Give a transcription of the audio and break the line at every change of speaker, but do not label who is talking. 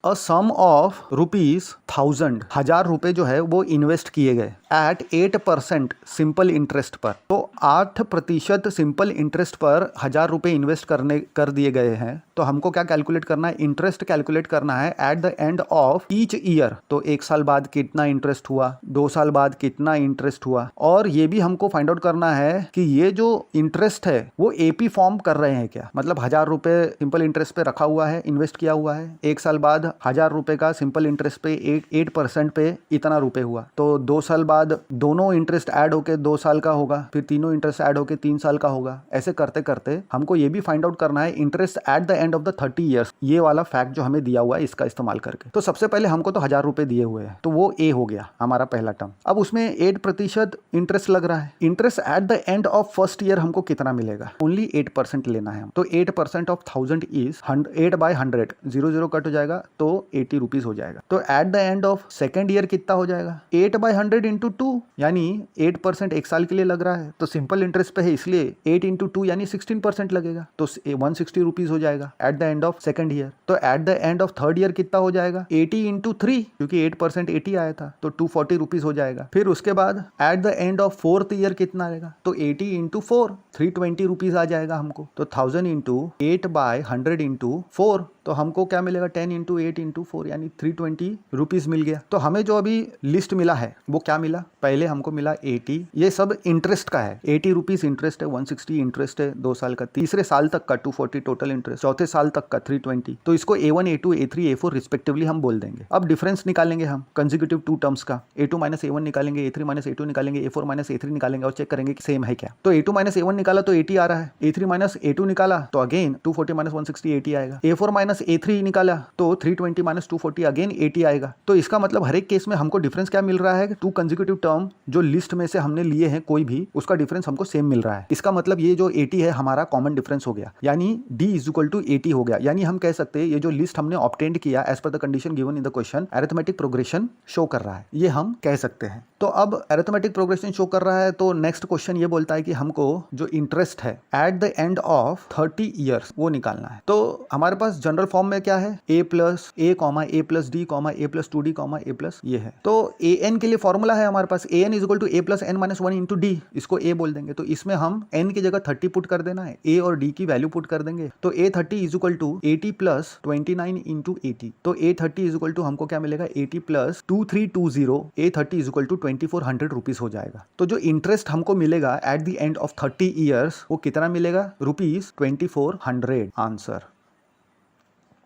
अ सम of ₹1000 हजार रुपए जो है वो इन्वेस्ट किए गए एट 8% सिंपल इंटरेस्ट पर। तो 8% सिंपल इंटरेस्ट पर 1000 रुपए इन्वेस्ट कर दिए गए हैं। तो हमको क्या कैलकुलेट करना है, इंटरेस्ट कैलकुलेट करना है at the end of each year. तो 1 साल बाद कितना इंटरेस्ट हुआ, 2 साल बाद कितना इंटरेस्ट हुआ, और ये भी हमको फाइंड आउट करना है कि ये जो इंटरेस्ट है वो एपी फॉर्म कर रहे हैं क्या, मतलब 1000 रुपए सिंपल इंटरेस्ट पे रखा हुआ है, इन्वेस्ट किया हुआ है। 1 साल बाद 1000 रुपए का सिंपल इंटरेस्ट पे 8% पे इतना रुपए हुआ। तो 2 साल बाद दोनों इंटरेस्ट ऐड होके 2 साल का होगा, फिर तीनों इंटरेस्ट ऐड होके 3 साल का होगा। ऐसे करते करते हमको ये भी फाइंड आउट करना है interest at the end of the 30 years. ये वाला फैक्ट जो हमें दिया हुआ है इसका इस्तेमाल करके। तो सबसे पहले हमको तो 1000 रुपए दिए हुए हैं, तो वो ए हो गया हमारा पहला टर्म। अब उसमें 8% इंटरेस्ट लग रहा है। Interest at the end of first year हमको कितना मिलेगा, ओनली 8% लेना है। तो 8% ऑफ 1000 इज 8/100, 0 कट हो जाएगा तो 80 रुपीज हो जाएगा। तो at the end of second year कितना हो जाएगा, 8/100 इंटू 2, यानी 8% 1 साल के लिए लग रहा है। तो सिंपल इंटरेस्ट पे है इसलिए 8 इंटू 2 यानी 16% लगेगा, तो 160 रुपीज हो जाएगा एट द एंड ऑफ सेकंड ईयर। तो at the end of third year कितना हो जाएगा, 80 इंटू 3, क्योंकि 8% 80 आया था, तो 240 रुपीज हो जाएगा। फिर उसके बाद at the end of fourth year कितना आएगा, तो 80 इंटू 4, 320 रुपीज आ जाएगा हमको। तो 1000 इंटू 8/100 इंटू 4, तो हमको क्या मिलेगा, 10 इंटू 8 इंटू 4 यानी 320 रुपीज मिल गया। तो हमें जो अभी लिस्ट मिला है वो क्या मिला, पहले हमको मिला 80, ये सब इंटरेस्ट का है, 80 रुपीज इंटरेस्ट है, 160 इंटरेस्ट है 2 साल का, तीसरे साल तक का 240 टोटल इंटरेस्ट, चौथे साल तक का 320। तो इसको A1 A2 A3 A4 respectively हम बोल देंगे। अब डिफरेंस निकालेंगे हम कंसेक्यूटिव 2 टर्म्स का, A2 माइनस A1 निकालेंगे, A3 माइनस A2 निकालेंगे, A4 माइनस A3 निकालेंगे और चेक करेंगे कि सेम है क्या। तो A2 माइनस A1 निकाला तो 80 आ रहा है, A3 माइनस A2 निकाला तो अगेन 240 माइनस 160 80 आएगा, A4 माइनस A3 निकाला तो 320 माइनस 240 अगेन 80 आएगा। तो इसका मतलब हर एक केस में हमको डिफरेंस क्या मिल रहा है, 2 कंसेक्यूटिव टर्म जो लिस्ट में से हमने लिए हैं कोई भी, उसका डिफरेंस हमको सेम मिल रहा है। इसका मतलब ये जो 80 है हमारा कॉमन डिफरेंस हो गया, यानी D इज इक्वल टू 80 हो गया। यानी हम कह सकते हैं ये जो लिस्ट हमने ऑब्टेंड किया as per the condition given in the question, arithmetic progression show कर रहा है, ये हम कह सकते हैं। तो अब अरिथमेटिक प्रोग्रेशन शो कर रहा है, तो नेक्स्ट क्वेश्चन ये बोलता है कि हमको जो इंटरेस्ट है at the end of 30 years वो निकालना है। तो हमारे पास जनरल फॉर्म में क्या है, A plus A comma A plus D comma A plus 2D comma A plus ये है। तो AN के लिए फॉर्मूला है हमारे पास, AN is equal to A plus N minus 1 into D, इसको A बोल देंगे। तो इसमें हम N की जगह 30 पुट कर देना है, A और D की वैल्यू पुट कर देंगे। तो A30 is equal to 80 plus 29 into 80, तो A30 इज इक्वल टू हमको क्या मिलेगा, 80 plus 2320, A30 is equal to 2400 rupees हो जाएगा। तो जो इंटरेस्ट हमको मिलेगा at the end of 30 years वो कितना मिलेगा, ₹2400 आंसर।